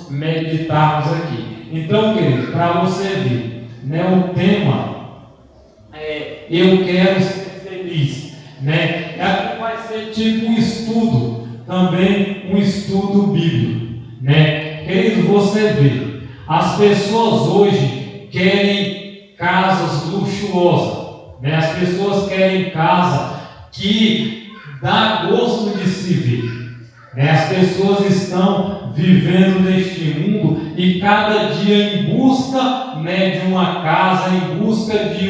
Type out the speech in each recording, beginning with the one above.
meditarmos aqui. Então, queridos, para você ver, né, o tema é Eu Quero Ser Feliz, né? Aqui vai ser tipo um estudo, também um estudo bíblico, né? Queridos, você vê, as pessoas hoje querem casas luxuosas, né? As pessoas querem casa que dá gosto de se ver, né? As pessoas estão vivendo neste mundo e cada dia em busca, né, de uma casa, em busca de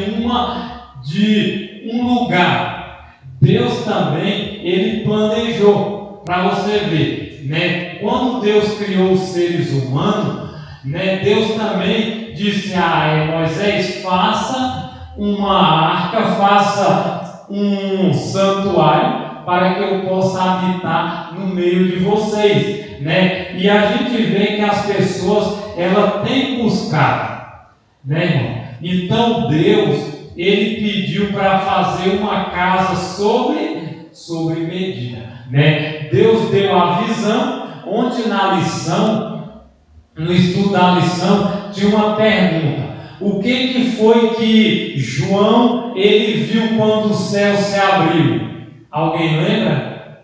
um lugar. Deus também, Ele planejou, para você ver, né? Quando Deus criou os seres humanos, né, Deus também disse a Moisés: faça uma arca, faça um santuário para que eu possa habitar no meio de vocês, né? E a gente vê que as pessoas, elas têm buscado, né, irmão? Então Deus, Ele pediu para fazer uma casa sobre medida, né? Deus deu a visão, onde na lição, no estudo da lição, tinha uma pergunta: o que foi que João ele viu quando o céu se abriu? Alguém lembra?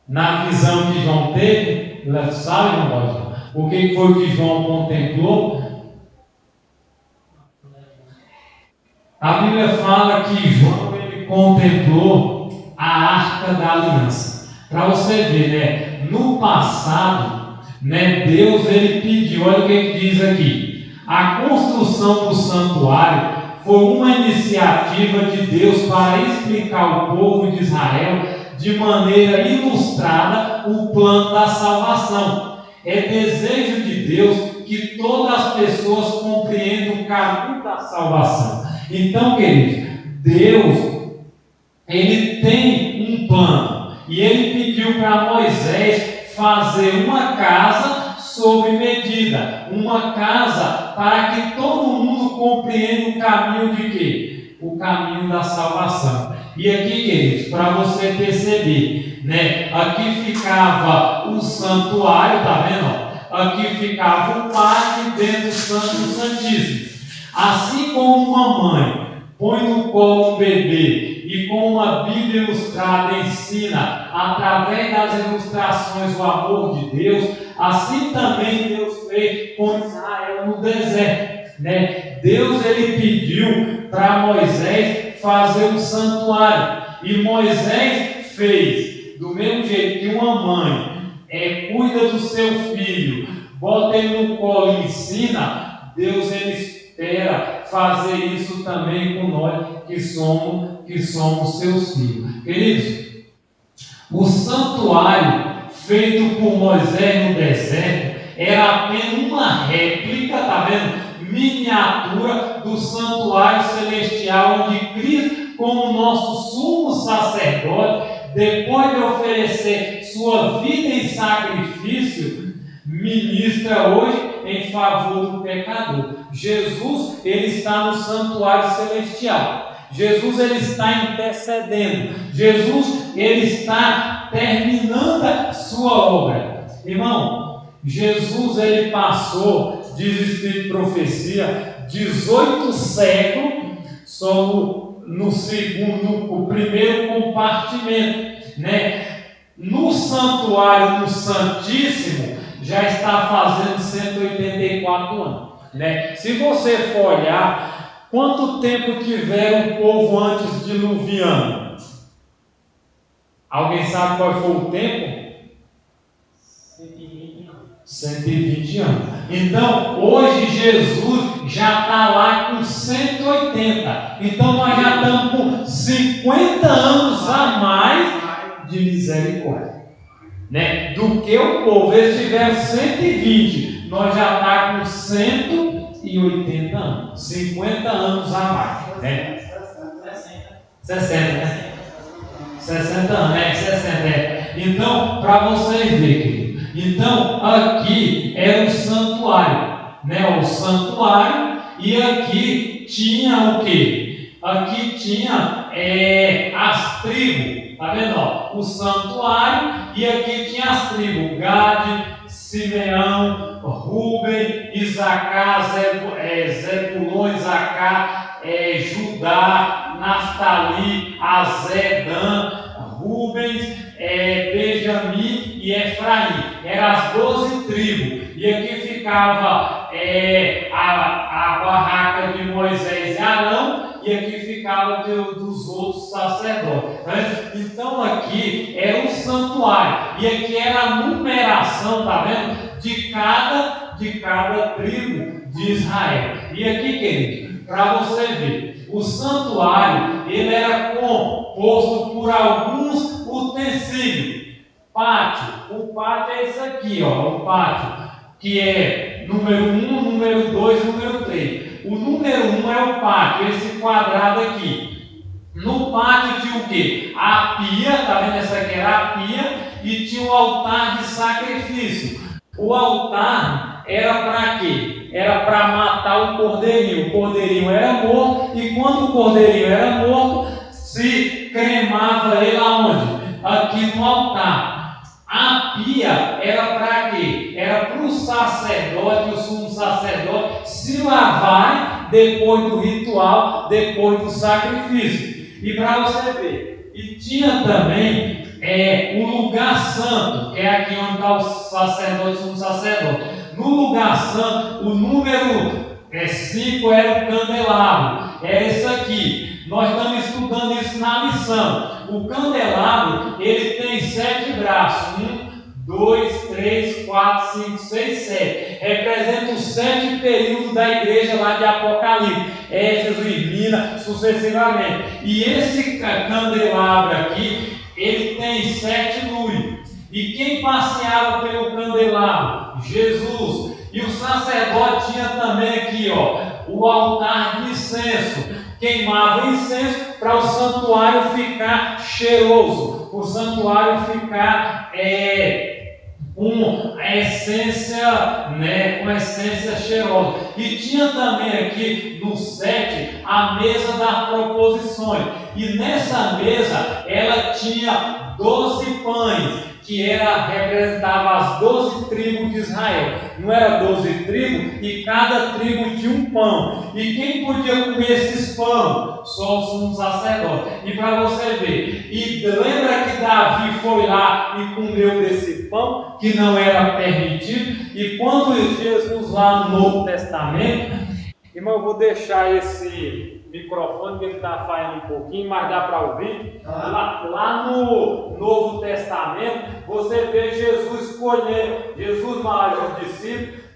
Na visão que João teve, sabe, irmão? O que foi que João contemplou? A Bíblia fala que João ele contemplou a Arca da Aliança. Para você ver, né? No passado, né, Deus ele pediu, olha o que diz aqui: a construção do santuário foi uma iniciativa de Deus para explicar ao povo de Israel de maneira ilustrada o plano da salvação. É desejo de Deus que todas as pessoas compreendam o caminho da salvação. Então, queridos, Deus, Ele tem um plano, e Ele pediu para Moisés fazer uma casa sob medida, uma casa para que todo mundo compreenda o caminho de quê? O caminho da salvação. E aqui, queridos, para você perceber, né? Aqui ficava o santuário, tá vendo? Aqui ficava o pátio dentro do Santo Santíssimo. Assim como uma mãe põe no colo um bebê e com uma Bíblia ilustrada ensina através das ilustrações o amor de Deus, assim também Deus fez com Israel no deserto, né? Deus ele pediu para Moisés fazer um santuário, e Moisés fez do mesmo jeito que uma mãe cuida do seu filho, bota ele no colo e ensina. Deus ele espera fazer isso também com nós que somos seus filhos. Queridos, o santuário feito por Moisés no deserto era apenas uma réplica, tá vendo? Miniatura do santuário celestial, onde Cristo, como nosso sumo sacerdote, depois de oferecer sua vida em sacrifício, ministra hoje em favor do pecador. Jesus, ele está no santuário celestial. Jesus, ele está intercedendo. Jesus, ele está terminando a sua obra. Irmão, Jesus, ele passou, diz o Espírito de Profecia, 18 séculos só no primeiro compartimento, né? No santuário, no Santíssimo, já está fazendo 184 anos, né? Se você for olhar, quanto tempo tiveram o povo antes diluviano? Alguém sabe qual foi o tempo? 120 anos. Então, hoje Jesus já está lá com 180. Então, nós já estamos com 50 anos a mais de misericórdia, né? Do que o povo. Eles tiveram 120, nós já estamos com 180 anos. 50 anos a mais, né? 60, né? 60 anos, né? 60, Então, para vocês verem, querido. Então, aqui era o santuário, né? O santuário, e aqui tinha o quê? Aqui tinha as tribos, tá vendo? O santuário, e aqui tinha as tribos: Gade, Simeão, Rúben, Isacar, Zebulon, Isacar, Judá, Naftali, Azer, Dan, Rubens, Benjamim e Efraim. Eram as 12 tribos. E aqui ficava a barraca de Moisés e Arão, e aqui ficava dos outros sacerdotes. Então aqui era um santuário, e aqui era a numeração, tá vendo? De cada tribo de Israel. E aqui, querido, para você ver, o santuário ele era composto por alguns utensílios. Pátio, o pátio é isso aqui, ó, o pátio, que é número 1, número 2, número 3. O número 1 é o pátio, esse quadrado aqui. No pátio tinha o quê? A pia, tá vendo? Essa aqui era a pia, e tinha o altar de sacrifício. O altar era para quê? Era para matar o cordeirinho. O cordeirinho era morto, e quando o cordeirinho era morto, se cremava ele aonde? Aqui no altar. A pia era para quê? Era para o sacerdote, o sumo sacerdote, se lavar depois do ritual, depois do sacrifício. E para você ver, e tinha também o lugar santo, que é aqui onde está o sacerdote, o sumo sacerdote. No lugar santo, o número 5 era o candelabro, é esse aqui. Nós estamos estudando isso na lição. O candelabro, ele tem 7 braços. 1, 2, 3, 4, 5, 6, 7. Representa os 7 períodos da igreja lá de Apocalipse. Éfeso e Minas, sucessivamente. E esse candelabro aqui, ele tem 7 luzes. E quem passeava pelo candelabro? Jesus. E o sacerdote tinha também aqui, ó, o altar de incenso. Queimava incenso para o santuário ficar cheiroso, o santuário ficar com essência, com essência cheirosa. E tinha também aqui no 7 a mesa das proposições. E nessa mesa ela tinha 12 pães, que representava as 12 tribos de Israel. Não era 12 tribos, e cada tribo tinha um pão. E quem podia comer esses pães? Só o sumo sacerdote. E para você ver, e lembra que Davi foi lá e comeu desse pão, que não era permitido? E quando Jesus lá no Novo Testamento, irmão, eu vou deixar esse microfone que ele está falhando um pouquinho, mas dá para ouvir. Lá no Novo Testamento, você vê Jesus mais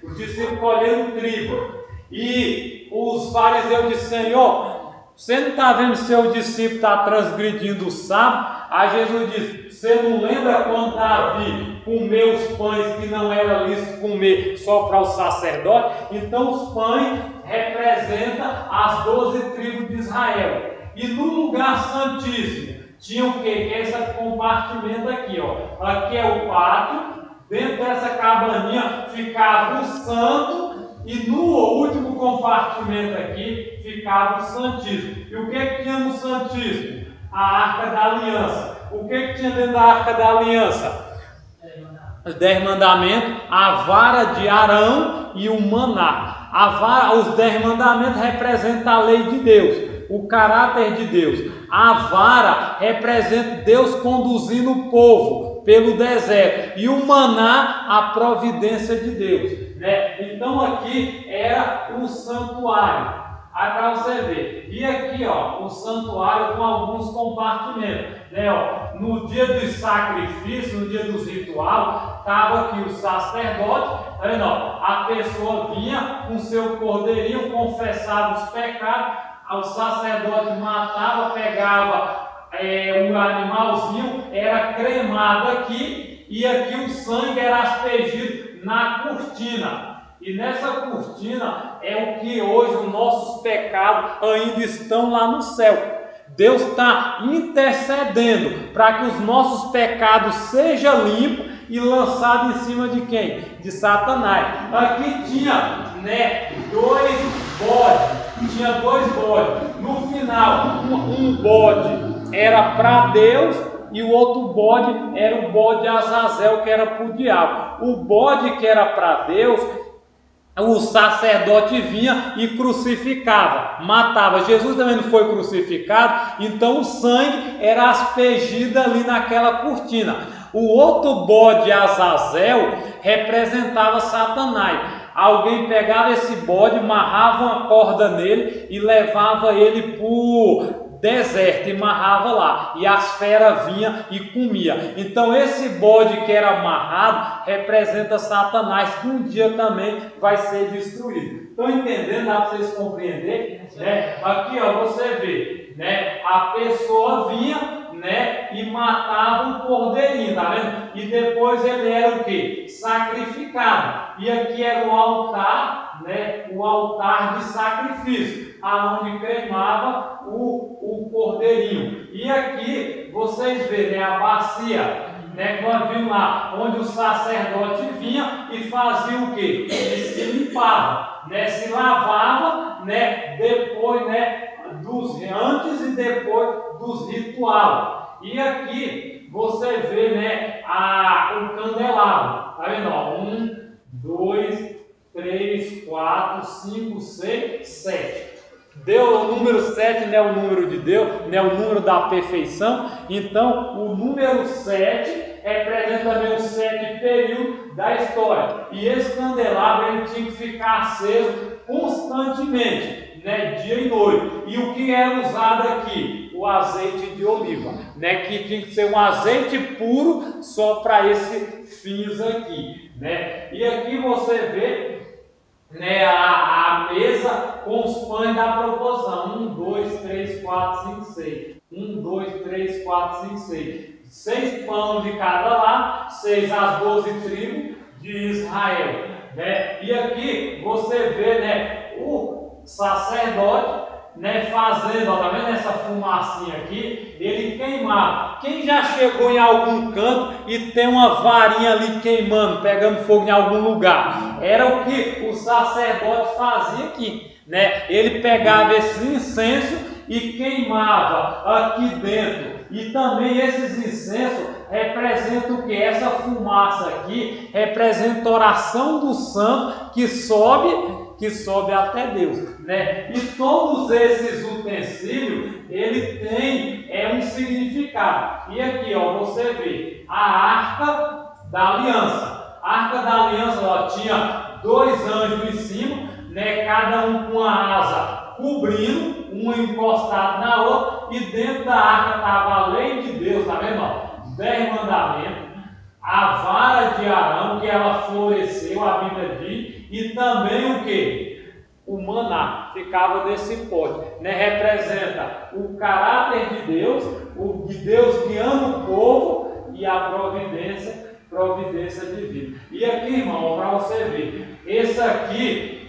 os discípulos colhendo trigo. E os fariseus disseram: Senhor, você não está vendo seu discípulo está transgredindo o sábado? Aí Jesus disse: você não lembra quando Davi comeu os pães que não era lícito comer só para o sacerdote? Então os pães representam as 12 tribos de Israel. E no lugar santíssimo tinha o quê? Que é esse compartimento aqui, ó. Aqui é o pátio. Dentro dessa cabaninha ficava o santo. E no último compartimento aqui ficava o Santíssimo. E o que tinha no Santíssimo? A Arca da Aliança. O que tinha dentro da Arca da Aliança? Os 10 mandamentos, a vara de Arão e o maná. Os 10 mandamentos representam a lei de Deus, o caráter de Deus. A vara representa Deus conduzindo o povo pelo deserto. E o maná, a providência de Deus. Então aqui era o santuário. Aí para você ver. E aqui, ó, o santuário com alguns compartimentos. No dia do sacrifício, no dia dos rituais, estava aqui o sacerdote. Tá vendo, ó? A pessoa vinha com seu cordeirinho, confessava os pecados. O sacerdote matava, pegava um animalzinho, era cremado aqui, e aqui o sangue era aspergido na cortina. E nessa cortina é o que hoje os nossos pecados ainda estão lá no céu. Deus está intercedendo para que os nossos pecados sejam limpos e lançados em cima de quem? De Satanás. Aqui tinha 2 bodes. Tinha 2 bodes. No final, um bode era para Deus e o outro bode era o bode Azazel, que era para o diabo. O bode que era para Deus, o sacerdote vinha e crucificava, matava. Jesus também não foi crucificado, então o sangue era aspergido ali naquela cortina. O outro bode Azazel representava Satanás. Alguém pegava esse bode, amarrava uma corda nele e levava ele para o deserto e amarrava lá, e as feras vinham e comia. Então esse bode que era amarrado representa Satanás, que um dia também vai ser destruído. Estão entendendo? Dá para vocês compreenderem? Né? Aqui ó, você vê, né? A pessoa vinha, né, e matava um cordeirinho, tá vendo? E depois ele era o que? Sacrificado. E aqui era o altar, né, o altar de sacrifício, aonde queimava o cordeirinho. E aqui vocês veem, né, a bacia, né, nós vimos lá, onde o sacerdote vinha e fazia o quê? Ele se limpava, né, se lavava, né, depois, né, antes e depois dos rituais. E aqui você vê, né, o candelabro, tá vendo? 1, 2, 3, 4, 5, 6, 7. Deus, o número 7 não é o número de Deus, não é o número da perfeição. Então, o número 7 representa também os 7 períodos da história. E esse candelabro ele tinha que ficar aceso constantemente, né, dia e noite. E o que era usado aqui? O azeite de oliva, né, que tinha que ser um azeite puro só para esses fins aqui, né. E aqui você vê, né, a mesa com os pães da proporção: 1, 2, 3, 4, 5, 6. 1, 2, 3, 4, 5, 6. 6 pães de cada lado, 6 as 12 tribos de Israel, né? E aqui você vê, né, o sacerdote, né, fazendo, ó, tá vendo essa fumacinha aqui? Ele queimava. Quem já chegou em algum canto e tem uma varinha ali queimando, pegando fogo em algum lugar? Era o que o sacerdote fazia aqui, né? Ele pegava esse incenso e queimava aqui dentro. E também esses incensos representam o que? Essa fumaça aqui representa a oração do santo que sobe até Deus, né? E todos esses utensílios, ele tem um significado. E aqui, ó, você vê a arca da aliança. A arca da aliança, ó, tinha 2 anjos em cima, né? Cada um com a asa cobrindo, um encostado na outra, e dentro da arca estava a lei de Deus, tá vendo? Ó, 10 mandamentos, a vara de Arão, que ela floresceu, a Bíblia diz, e também o que? O maná ficava nesse pote, né? Representa o caráter de Deus, o de Deus que ama o povo, e a providência divina. E aqui, irmão, para você ver, esse aqui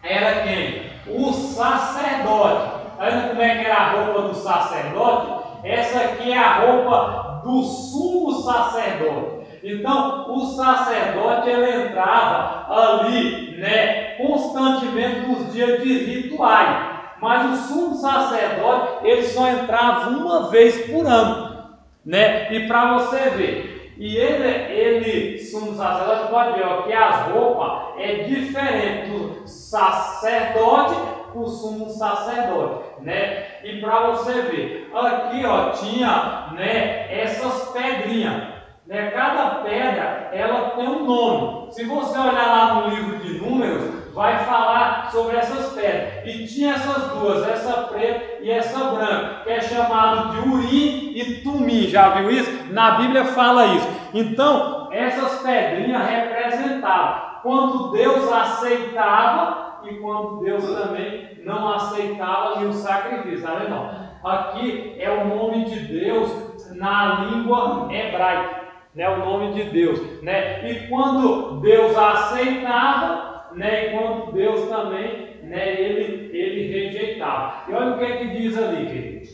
era quem? O sacerdote. Está vendo como é que era a roupa do sacerdote? Essa aqui é a roupa do sumo sacerdote. Então, o sacerdote ele entrava ali, né, constantemente nos dias de rituais. Mas o sumo sacerdote ele só entrava uma vez por ano, né? E para você ver, e ele sumo sacerdote, pode ver, ó, que as roupas é diferente do sacerdote para o sumo sacerdote, né? E para você ver, aqui, ó, tinha, né, essas pedrinhas, né? Cada pedra ela tem um nome. Se você olhar lá no livro de Números, vai falar sobre essas pedras. E tinha essas duas, essa preta e essa branca, que é chamado de Urim e Tumim. Já viu isso? Na Bíblia fala isso. Então, essas pedrinhas representavam quando Deus aceitava e quando Deus também não aceitava o sacrifício. Tá vendo? Aqui é o nome de Deus na língua hebraica, né? O nome de Deus, né? E quando Deus aceitava, né? E quando Deus também, né? Ele rejeitava. E olha o que é que diz ali, queridos.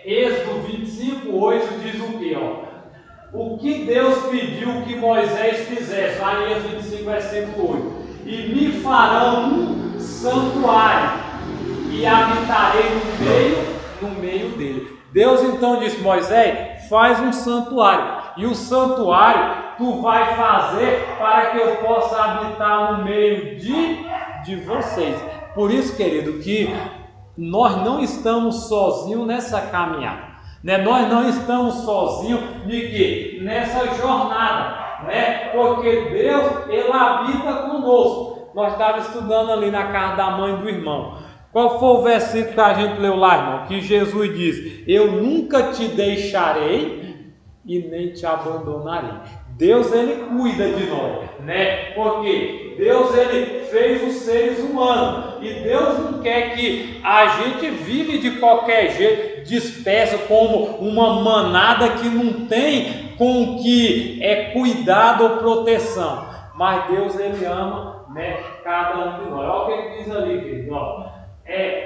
Êxodo 25, 8 diz o que, ó? O que Deus pediu que Moisés fizesse, lá em Êxodo 25, versículo 8. E me farão um santuário, e habitarei no meio dele. Deus então disse: Moisés, faz um santuário. E o santuário tu vai fazer para que eu possa habitar no meio de vocês. Por isso, querido, que nós não estamos sozinhos nessa caminhada, né? Nós não estamos sozinhos de quê? Nessa jornada, né? Porque Deus, Ele habita conosco. Nós estávamos estudando ali na casa da mãe do irmão. Qual foi o versículo que a gente leu lá, irmão? Que Jesus diz: eu nunca te deixarei e nem te abandonarei. Deus, Ele cuida de nós, né? Porque Deus, Ele fez os seres humanos e Deus não quer que a gente vive de qualquer jeito, disperso, como uma manada que não tem com que é cuidado ou proteção. Mas Deus, Ele ama, né, cada um de nós. Olha o que ele diz ali, querido.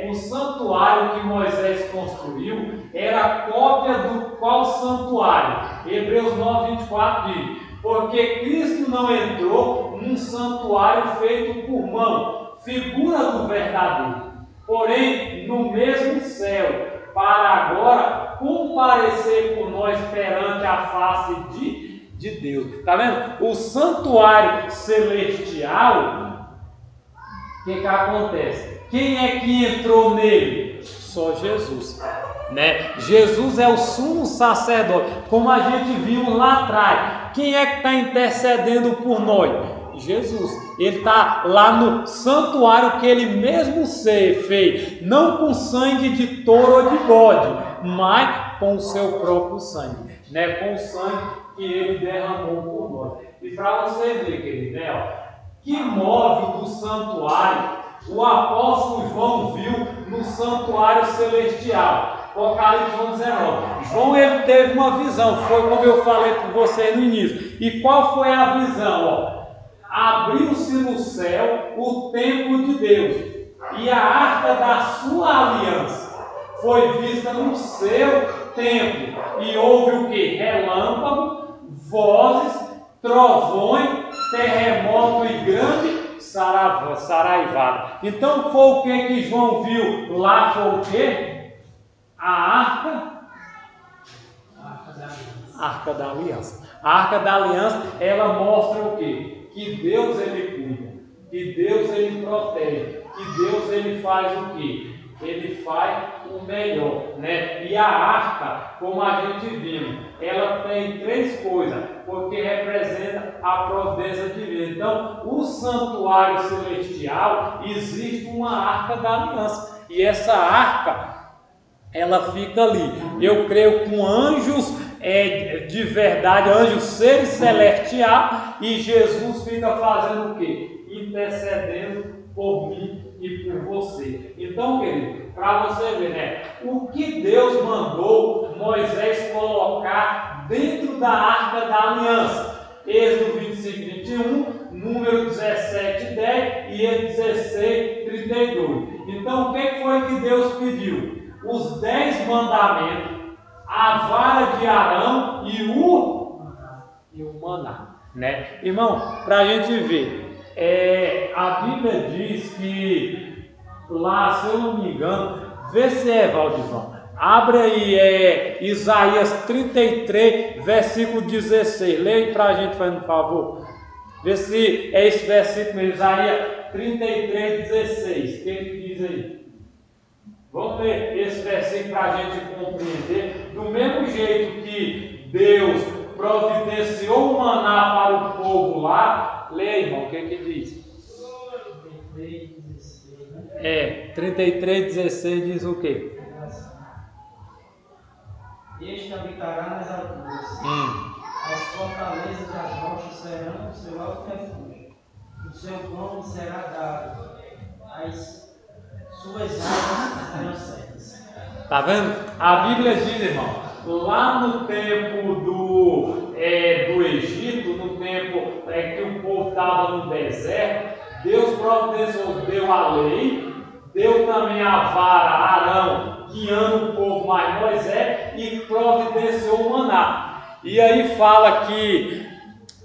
O santuário que Moisés construiu era cópia do qual santuário? Hebreus 9:24 diz: porque Cristo não entrou num santuário feito por mão, figura do verdadeiro, porém no mesmo céu, para agora comparecer por nós perante a face de Deus. Está vendo? O santuário celestial, o que acontece? Quem é que entrou nele? Só Jesus, né? Jesus é o sumo sacerdote, como a gente viu lá atrás. Quem é que está intercedendo por nós? Jesus. Ele está lá no santuário que ele mesmo fez, não com sangue de touro ou de bode, mas com o seu próprio sangue, né? Com o sangue que ele derramou por nós. E para você ver, querido, né? Que move do santuário o apóstolo João viu no santuário celestial. Apocalipse 19. João, ele teve uma visão, foi como eu falei para você no início. E qual foi a visão? Abriu-se no céu o templo de Deus e a arca da sua aliança foi vista no seu templo. E houve o que? Relâmpago, vozes, trovões, terremoto e grande saraivada. Então foi o que João viu lá? Foi o que? A arca da aliança. A arca da aliança, ela mostra o que? Que Deus, ele cuida, que Deus, ele protege, que Deus, ele faz o que? Ele faz o melhor, né? E a arca, como a gente viu, ela tem três coisas, porque representa a providência divina. Então, o santuário celestial, existe uma arca da aliança, e essa arca, ela fica ali, eu creio, com anjos de verdade, anjos, seres celestiais, e Jesus fica fazendo o quê? Intercedendo por mim e por você. Então, querido, para você ver, né, o que Deus mandou Moisés colocar dentro da arca da aliança. Êxodo 25:21, número 17:10 e 16:32. Então, o que foi que Deus pediu? Os 10 mandamentos, a vara de Arão e o maná, né? Irmão, para a gente ver, a Bíblia diz que lá, se eu não me engano, vê se é, Valdivão, abre aí, Isaías 33, versículo 16, leia para a gente, fazendo um favor, vê se é esse versículo, Isaías 33, 16, o que ele diz aí? Vamos ler esse versículo para a gente compreender. Do mesmo jeito que Deus providenciou o maná para o povo lá, leia, irmão, o que diz? 33:16 diz o quê? Este habitará nas alturas, as fortalezas das rochas serão o seu alto refúgio, o seu pão será dado, as suas águas serão secas. Tá vendo? A Bíblia diz, irmão, lá no tempo do Egito, no tempo que o povo estava no deserto, Deus providenciou, deu a lei, deu também a vara a Arão, guiando o povo, mais Moisés, e providenciou o maná. E aí fala que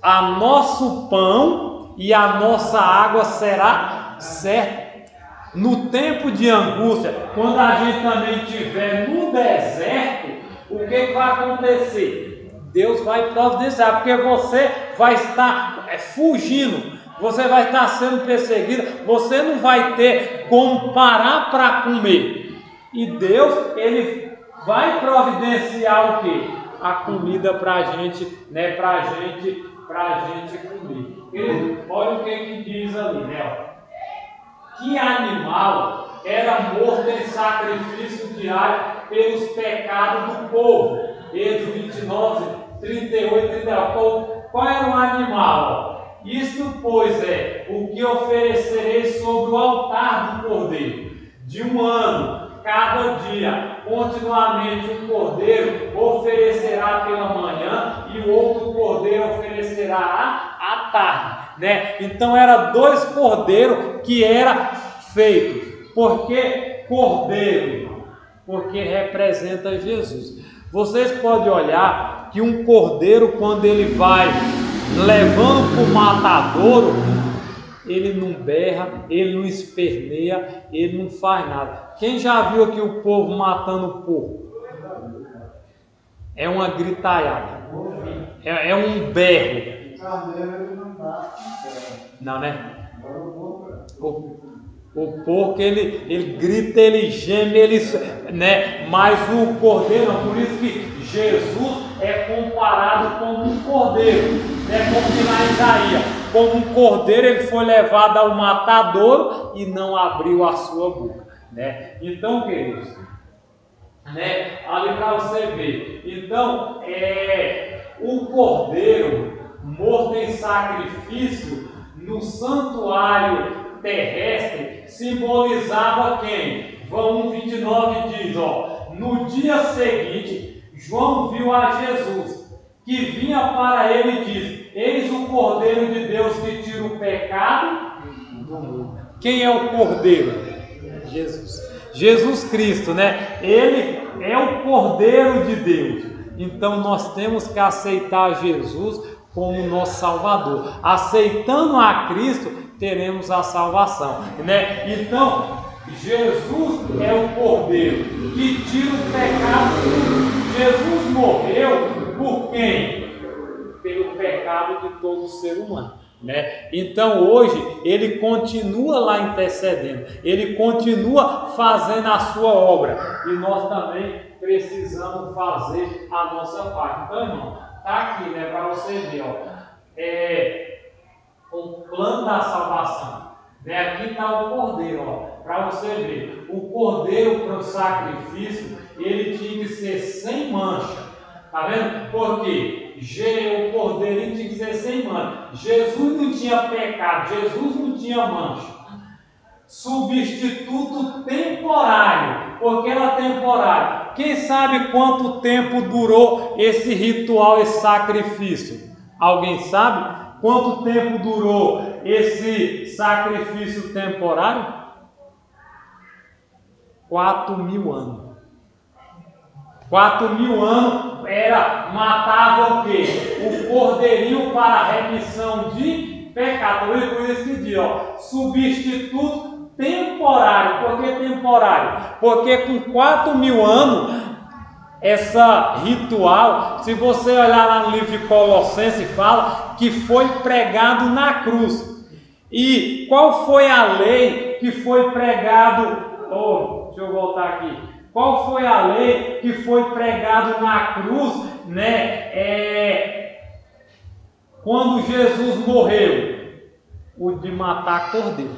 a nosso pão e a nossa água será certa. no tempo de angústia, quando a gente também estiver no deserto, o que vai acontecer? Deus vai providenciar, porque você vai estar fugindo, você vai estar sendo perseguido, você não vai ter como parar para comer. E Deus, Ele vai providenciar o quê? A comida para a gente, né? Para a gente comer. Querido, olha o que diz ali, né? Que animal era morto em sacrifício diário pelos pecados do povo? Êxodo 29, 38 e 39. Qual era o animal? Isto, pois, é o que oferecerei sobre o altar do cordeiro. De 1 ano, cada dia, continuamente um cordeiro oferecerá pela manhã e o outro cordeiro oferecerá à tarde. Né? Então era 2 cordeiros que era feito. Por que cordeiro? Porque representa Jesus. Vocês podem olhar que um cordeiro, quando ele vai levando para o matadouro, ele não berra, ele não esperneia, ele não faz nada. Quem já viu aqui o povo matando porco? É uma gritalhada, é um berro. Não, né? O porco, ele grita, ele geme, né? Mas o cordeiro, por isso que Jesus é comparado como um cordeiro, né? Como diz lá em Isaías, como um cordeiro ele foi levado ao matadouro e não abriu a sua boca, né? Então, queridos, né? Ali para você ver, então, o cordeiro morto em sacrifício no santuário terrestre simbolizava quem? João 1,29 diz, no dia seguinte, João viu a Jesus, que vinha para ele e diz, eis o Cordeiro de Deus que tira o pecado do mundo. Quem é o Cordeiro? Jesus Cristo, né? Ele é o Cordeiro de Deus. Então nós temos que aceitar Jesus como nosso Salvador. Aceitando a Cristo, teremos a salvação, né? Então, Jesus é o Cordeiro que tira o pecado do mundo. Jesus morreu por quem? Pelo pecado de todo ser humano, né? Então hoje ele continua lá intercedendo, ele continua fazendo a sua obra e nós também precisamos fazer a nossa parte. Então, irmão, está aqui, né, para você ver, o plano da salvação, né? Aqui está o cordeiro, para você ver, o cordeiro para o sacrifício, ele tinha que ser sem mancha, tá vendo? Porque o cordeirinho tinha que ser sem mancha. Jesus não tinha pecado, Jesus não tinha mancha. Substituto temporário, porque era temporário. Quem sabe quanto tempo durou esse ritual, esse sacrifício? Alguém sabe? Quanto tempo durou esse sacrifício temporário? 4.000 anos. 4.000 anos matava o quê? O cordeirinho para a remissão de pecado. Por isso que diz, substituto temporário. Por que temporário? Porque com 4.000 anos, essa ritual, se você olhar lá no livro de Colossenses, fala que foi pregado na cruz. E qual foi a lei que foi pregado? Deixa eu voltar aqui. Qual foi a lei que foi pregado na cruz, né? Quando Jesus morreu? O de matar cordeiro,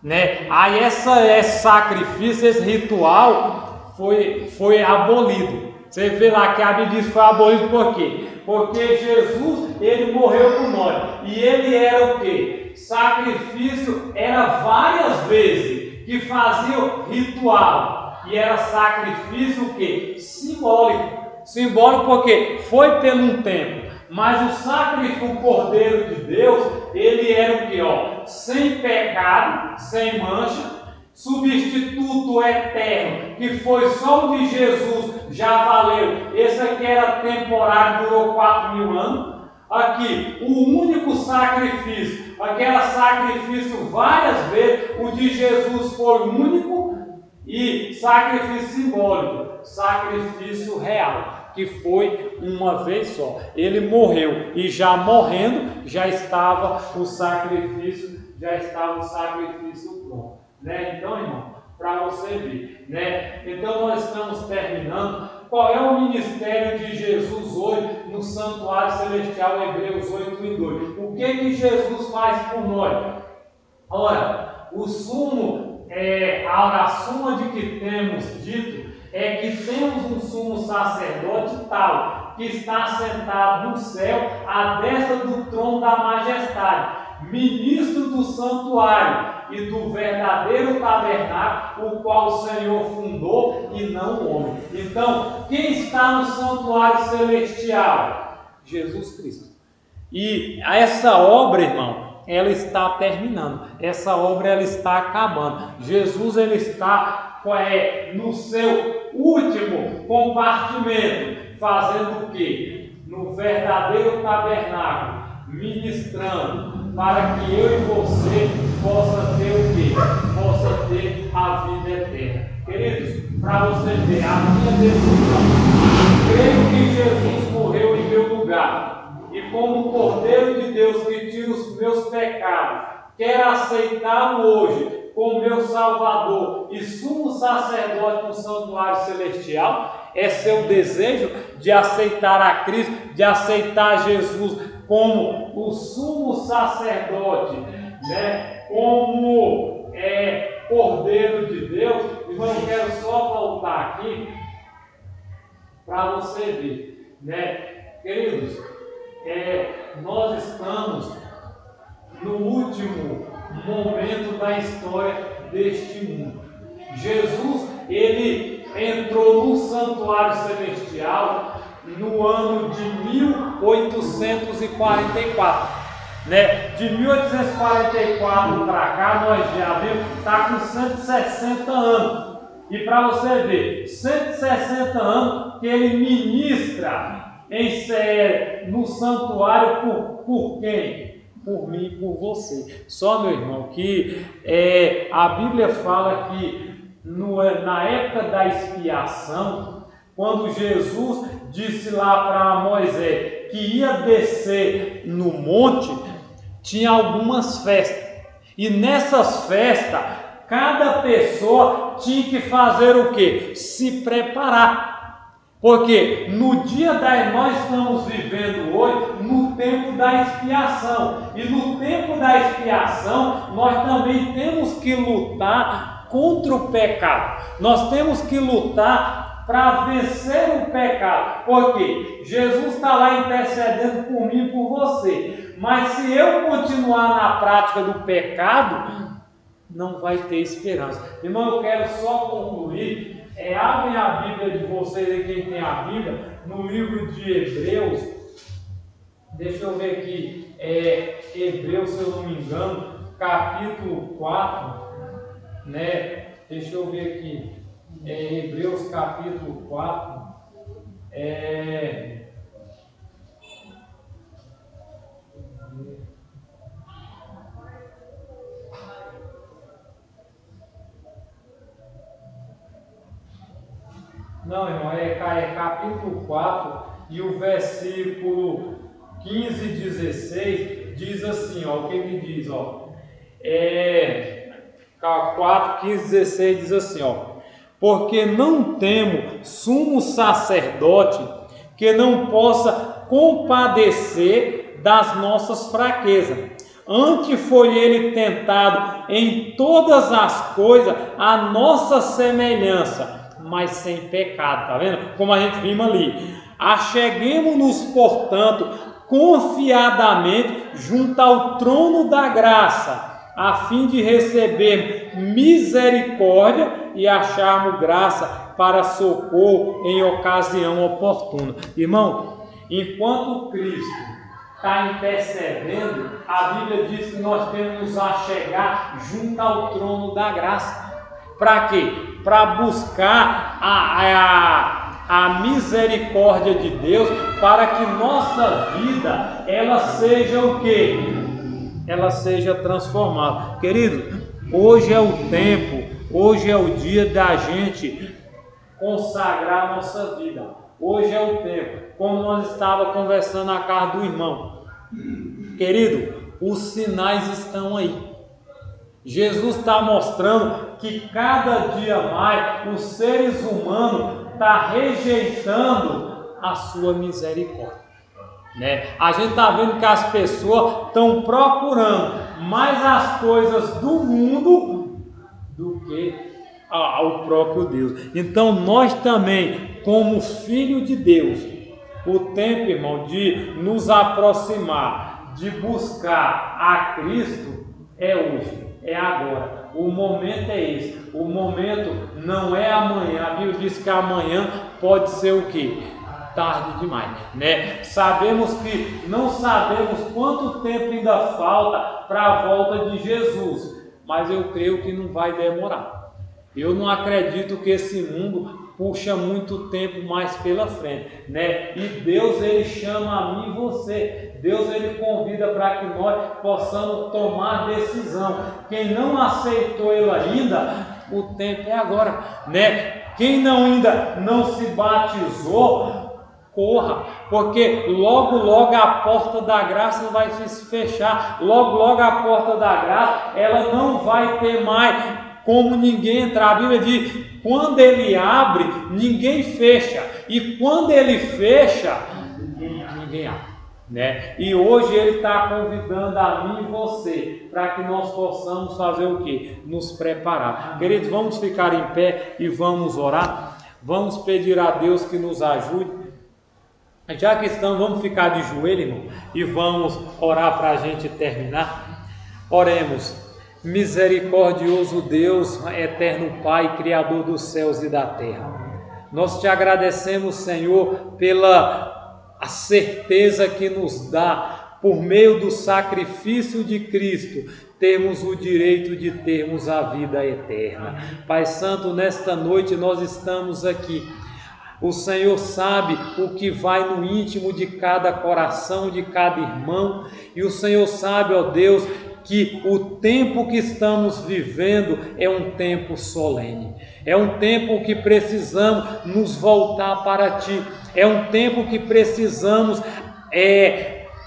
né? Aí esse sacrifício, esse ritual foi abolido. Você vê lá que a Bíblia diz que foi abolido por quê? Porque Jesus, ele morreu por nós. E ele era o quê? Sacrifício era várias vezes que fazia o ritual. E era sacrifício o quê? Simbólico. Simbólico porque foi pelo um tempo. Mas o sacrifício, o Cordeiro de Deus, ele era o quê? Sem pecado, sem mancha, substituto eterno, que foi só o de Jesus, já valeu. Esse aqui era temporário, durou 4.000 anos. Aqui, o único sacrifício, aquele sacrifício várias vezes. O de Jesus foi único e sacrifício simbólico, sacrifício real, que foi uma vez só. Ele morreu e já morrendo, já estava o sacrifício pronto, né? Então, irmão, para você ver, né? Então nós estamos terminando. Qual é o ministério de Jesus hoje no santuário celestial, Hebreus 8:2? O que Jesus faz por nós? Ora, a suma de que temos dito é que temos um sumo sacerdote tal, que está sentado no céu, à destra do trono da majestade, ministro do santuário e do verdadeiro tabernáculo, o qual o Senhor fundou e não o homem. Então, quem está no santuário celestial? Jesus Cristo. E essa obra, irmão, ela está terminando. Essa obra ela está acabando. Jesus ele está no seu último compartimento, fazendo o quê? No verdadeiro tabernáculo, ministrando, para que eu e você possa ter o quê? Possa ter a vida eterna. Queridos, para você ver a minha decisão, creio que Jesus morreu em meu lugar. E como o Cordeiro de Deus que tira os meus pecados, quero aceitá-lo hoje como meu Salvador e sumo sacerdote no santuário celestial. É seu desejo de aceitar a Cristo, de aceitar Jesus como o sumo sacerdote, né? Como Cordeiro de Deus. Irmão, eu quero só voltar aqui para você ver, né? Queridos, nós estamos no último momento da história deste mundo. Jesus, ele entrou no santuário celestial no ano de 1844, né? De 1844 para cá, nós já vimos, está com 160 anos. E para você ver, 160 anos que ele ministra no santuário por quem? Por mim e por você. Só, meu irmão, que a Bíblia fala que na época da expiação, quando Jesus disse lá para Moisés que ia descer no monte, tinha algumas festas. E nessas festas, cada pessoa tinha que fazer o quê? Se preparar. Porque no dia nós estamos vivendo hoje no tempo da expiação. E no tempo da expiação, nós também temos que lutar contra o pecado. Nós temos que lutar para vencer o pecado. Porque Jesus está lá intercedendo por mim e por você. Mas se eu continuar na prática do pecado, não vai ter esperança. Irmão, eu quero só concluir. Abrem a Bíblia de vocês aí, quem tem a Bíblia, no livro de Hebreus. Deixa eu ver aqui. Hebreus, se eu não me engano, capítulo 4, né? Deixa eu ver aqui. Hebreus, capítulo 4. Não, irmão, é capítulo 4 e o versículo 15 e 16 diz assim, ó, o que que diz, ó? 4, 15 e 16 diz assim, ó: porque não temos sumo sacerdote que não possa compadecer das nossas fraquezas. Antes foi ele tentado em todas as coisas a nossa semelhança, mas sem pecado, tá vendo? Como a gente viu ali. Acheguemo-nos, portanto, confiadamente junto ao trono da graça, a fim de receber misericórdia e acharmos graça para socorro em ocasião oportuna. Irmão, enquanto Cristo está intercedendo, a Bíblia diz que nós temos que nos achegar junto ao trono da graça. Para quê? Para buscar a misericórdia de Deus, para que nossa vida ela seja o quê? ela seja transformada. Querido, hoje é o tempo, hoje é o dia da gente consagrar a nossa vida. Hoje é o tempo, como nós estávamos conversando na casa do irmão. Querido, os sinais estão aí. Jesus está mostrando que cada dia mais os seres humanos estão rejeitando a sua misericórdia. A gente está vendo que as pessoas estão procurando mais as coisas do mundo do que ao próprio Deus. Então nós também, como filho de Deus, o tempo, irmão, de nos aproximar, de buscar a Cristo é hoje, é agora. O momento é esse. O momento não é amanhã. A Bíblia diz que amanhã pode ser o quê? Tarde demais, Sabemos que não sabemos quanto tempo ainda falta para a volta de Jesus, mas eu creio que não vai demorar. Eu não acredito que esse mundo puxa muito tempo mais pela frente, E Deus, Ele chama a mim e você. Deus, Ele convida para que nós possamos tomar decisão. Quem não aceitou Ele ainda, o tempo é agora, Quem ainda não se batizou, corra, porque logo a porta da graça vai se fechar. Logo a porta da graça, ela não vai ter mais como ninguém entrar. A Bíblia diz: quando Ele abre, ninguém fecha, e quando Ele fecha, ninguém abre, E hoje Ele está convidando a mim e você para que nós possamos fazer o quê? Nos preparar. Queridos, vamos ficar em pé e vamos orar. Vamos pedir a Deus que nos ajude. Já que estamos, vamos ficar de joelho, irmão, e vamos orar para a gente terminar. Oremos. Misericordioso Deus, eterno Pai, Criador dos céus e da terra, nós te agradecemos, Senhor, pela a certeza que nos dá, por meio do sacrifício de Cristo, temos o direito de termos a vida eterna. Pai Santo, nesta noite nós estamos aqui. O Senhor sabe o que vai no íntimo de cada coração, de cada irmão, e o Senhor sabe, ó Deus, que o tempo que estamos vivendo é um tempo solene, é um tempo que precisamos nos voltar para Ti, é um tempo que precisamos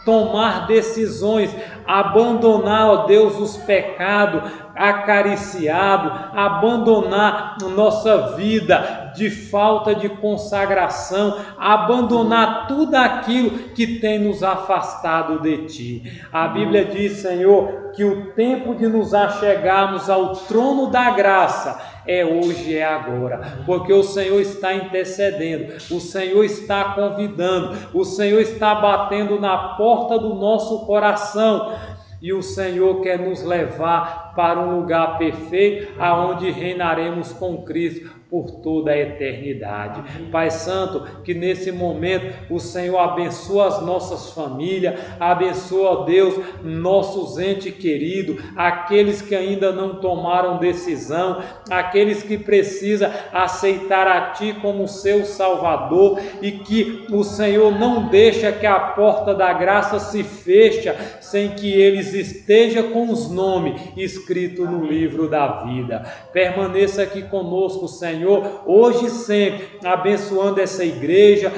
tomar decisões, abandonar, ó Deus, os pecados acariciados, abandonar nossa vida de falta de consagração, abandonar tudo aquilo que tem nos afastado de Ti. A Bíblia diz, Senhor, que o tempo de nos achegarmos ao trono da graça é hoje, é agora, porque o Senhor está intercedendo, o Senhor está convidando, o Senhor está batendo na porta do nosso coração, e o Senhor quer nos levar para um lugar perfeito, aonde reinaremos com Cristo por toda a eternidade. Pai Santo, que nesse momento o Senhor abençoa as nossas famílias, abençoa, ó Deus, nossos entes queridos, aqueles que ainda não tomaram decisão, aqueles que precisam aceitar a Ti como seu Salvador, e que o Senhor não deixa que a porta da graça se feche sem que eles estejam com os nomes escritos no livro da vida. Permaneça aqui conosco, Senhor, hoje e sempre, abençoando essa igreja,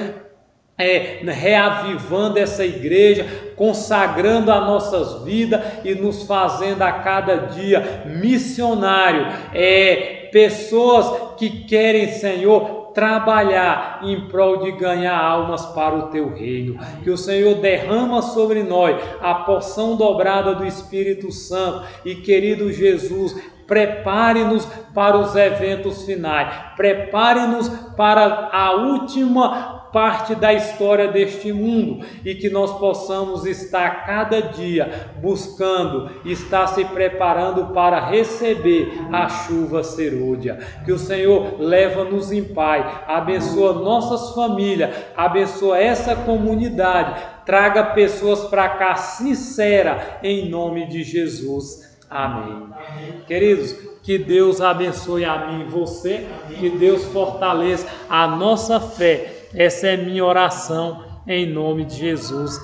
reavivando essa igreja, consagrando as nossas vidas e nos fazendo a cada dia missionário, pessoas que querem, Senhor, trabalhar em prol de ganhar almas para o Teu reino. Que o Senhor derrama sobre nós a porção dobrada do Espírito Santo, e, querido Jesus, prepare-nos para os eventos finais, prepare-nos para a última parte da história deste mundo, e que nós possamos estar cada dia buscando, estar se preparando para receber a chuva serôdia. Que o Senhor leva-nos em paz, abençoa nossas famílias, abençoa essa comunidade, traga pessoas para cá sinceras, em nome de Jesus. Amém. Queridos, que Deus abençoe a mim e você, que Deus fortaleça a nossa fé. Essa é minha oração, em nome de Jesus.